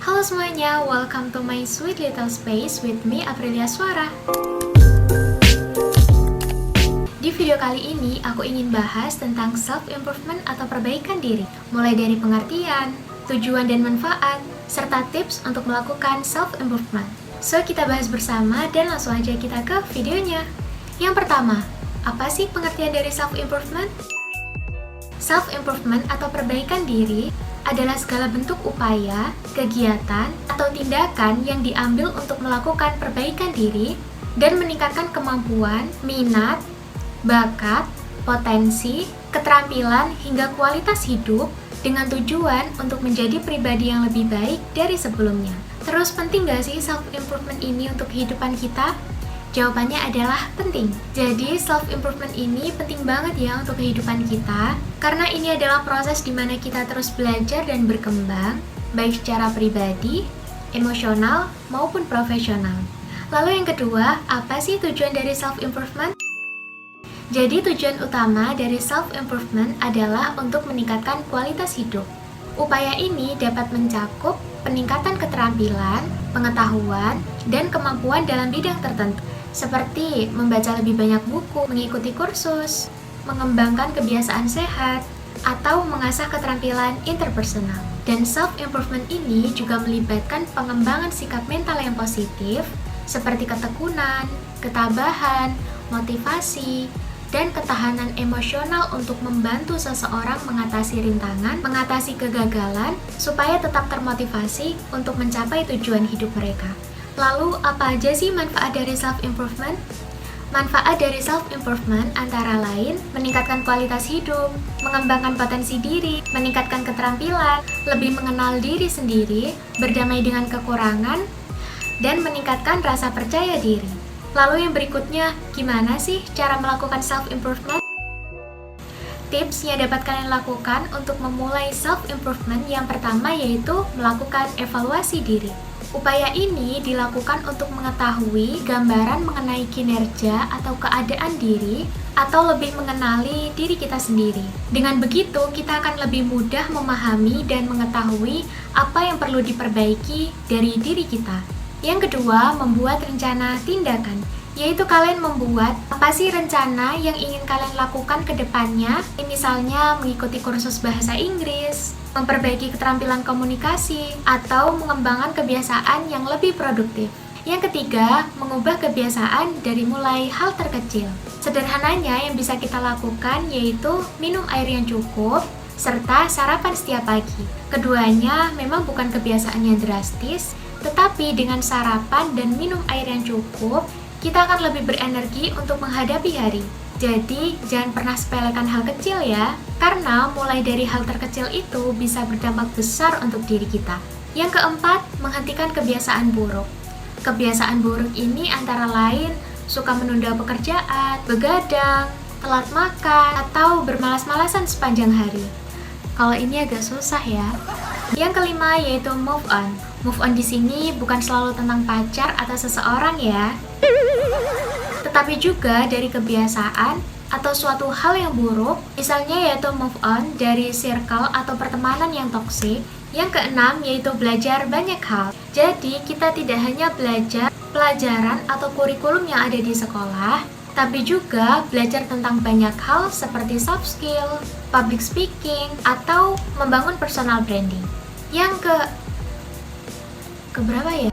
Halo semuanya, welcome to my sweet little space with me, Aprilia Suara. Di video kali ini, aku ingin bahas tentang self-improvement atau perbaikan diri, mulai dari pengertian, tujuan dan manfaat, serta tips untuk melakukan self-improvement. So, kita bahas bersama dan langsung aja kita ke videonya. Yang pertama, apa sih pengertian dari self-improvement? Self-improvement atau perbaikan diri adalah segala bentuk upaya, kegiatan, atau tindakan yang diambil untuk melakukan perbaikan diri dan meningkatkan kemampuan, minat, bakat, potensi, keterampilan, hingga kualitas hidup dengan tujuan untuk menjadi pribadi yang lebih baik dari sebelumnya. Terus penting gak sih self-improvement ini untuk kehidupan kita? Jawabannya adalah penting. Jadi self-improvement ini penting banget ya untuk kehidupan kita, karena ini adalah proses di mana kita terus belajar dan berkembang, baik secara pribadi, emosional, maupun profesional. Lalu yang kedua, apa sih tujuan dari self-improvement? Jadi tujuan utama dari self-improvement adalah untuk meningkatkan kualitas hidup. Upaya ini dapat mencakup peningkatan keterampilan, pengetahuan, dan kemampuan dalam bidang tertentu, seperti membaca lebih banyak buku, mengikuti kursus, mengembangkan kebiasaan sehat, atau mengasah keterampilan interpersonal. Dan self-improvement ini juga melibatkan pengembangan sikap mental yang positif, seperti ketekunan, ketabahan, motivasi, dan ketahanan emosional untuk membantu seseorang mengatasi rintangan, mengatasi kegagalan, supaya tetap termotivasi untuk mencapai tujuan hidup mereka. Lalu, apa aja sih manfaat dari self-improvement? Manfaat dari self-improvement antara lain meningkatkan kualitas hidup, mengembangkan potensi diri, meningkatkan keterampilan, lebih mengenal diri sendiri, berdamai dengan kekurangan, dan meningkatkan rasa percaya diri. Lalu yang berikutnya, gimana sih cara melakukan self-improvement? Tips yang dapat kalian lakukan untuk memulai self-improvement yang pertama yaitu melakukan evaluasi diri. Upaya ini dilakukan untuk mengetahui gambaran mengenai kinerja atau keadaan diri atau lebih mengenali diri kita sendiri. Dengan begitu, kita akan lebih mudah memahami dan mengetahui apa yang perlu diperbaiki dari diri kita. Yang kedua, membuat rencana tindakan, yaitu kalian membuat apa sih rencana yang ingin kalian lakukan ke depannya, misalnya mengikuti kursus bahasa Inggris, memperbaiki keterampilan komunikasi, atau mengembangkan kebiasaan yang lebih produktif. Yang ketiga, mengubah kebiasaan dari mulai hal terkecil. Sederhananya yang bisa kita lakukan yaitu minum air yang cukup, serta sarapan setiap pagi. Keduanya memang bukan kebiasaan yang drastis, tetapi dengan sarapan dan minum air yang cukup, kita akan lebih berenergi untuk menghadapi hari. Jadi, jangan pernah sepelekan hal kecil ya, karena mulai dari hal terkecil itu bisa berdampak besar untuk diri kita. Yang keempat, menghentikan kebiasaan buruk. Kebiasaan buruk ini antara lain suka menunda pekerjaan, begadang, telat makan, atau bermalas-malasan sepanjang hari. Kalau ini agak susah ya. Yang kelima yaitu move on. Move on di sini bukan selalu tentang pacar atau seseorang ya, tetapi juga dari kebiasaan atau suatu hal yang buruk, misalnya yaitu move on dari circle atau pertemanan yang toksik. Yang keenam yaitu belajar banyak hal. Jadi kita tidak hanya belajar pelajaran atau kurikulum yang ada di sekolah, tapi juga belajar tentang banyak hal seperti soft skill, public speaking, atau membangun personal branding. Yang keberapa ya?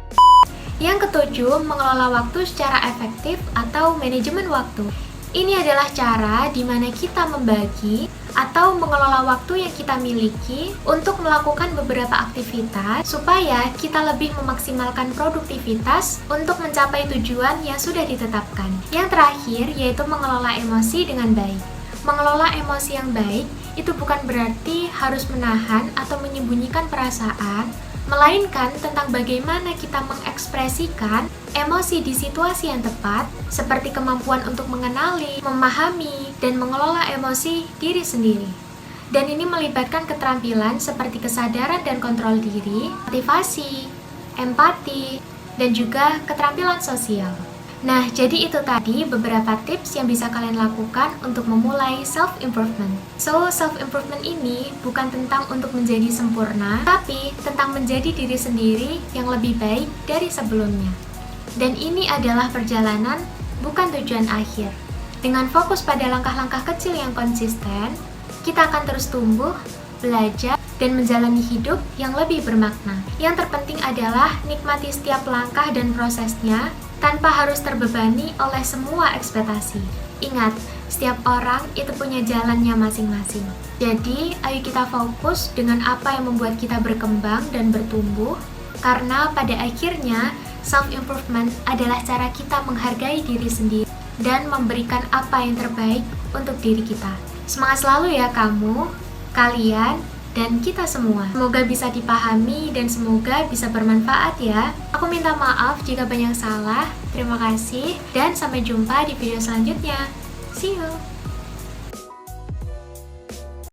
Yang ketujuh, mengelola waktu secara efektif atau manajemen waktu. Ini adalah cara di mana kita membagi atau mengelola waktu yang kita miliki untuk melakukan beberapa aktivitas supaya kita lebih memaksimalkan produktivitas untuk mencapai tujuan yang sudah ditetapkan. Yang terakhir, yaitu mengelola emosi dengan baik. Mengelola emosi yang baik itu bukan berarti harus menahan atau menyembunyikan perasaan, melainkan tentang bagaimana kita mengekspresikan emosi di situasi yang tepat, seperti kemampuan untuk mengenali, memahami, dan mengelola emosi diri sendiri. Dan ini melibatkan keterampilan seperti kesadaran dan kontrol diri, motivasi, empati, dan juga keterampilan sosial. Nah, jadi itu tadi beberapa tips yang bisa kalian lakukan untuk memulai self-improvement. So, self-improvement ini bukan tentang untuk menjadi sempurna, tapi tentang menjadi diri sendiri yang lebih baik dari sebelumnya. Dan ini adalah perjalanan, bukan tujuan akhir. Dengan fokus pada langkah-langkah kecil yang konsisten, kita akan terus tumbuh, belajar, dan menjalani hidup yang lebih bermakna. Yang terpenting adalah nikmati setiap langkah dan prosesnya, tanpa harus terbebani oleh semua ekspektasi. Ingat, setiap orang itu punya jalannya masing-masing. Jadi, ayo kita fokus dengan apa yang membuat kita berkembang dan bertumbuh, karena pada akhirnya, self-improvement adalah cara kita menghargai diri sendiri dan memberikan apa yang terbaik untuk diri kita. Semangat selalu ya kamu, kalian, dan kita semua. Semoga bisa dipahami dan semoga bisa bermanfaat ya. Aku minta maaf jika banyak salah. Terima kasih dan sampai jumpa di video selanjutnya. See you!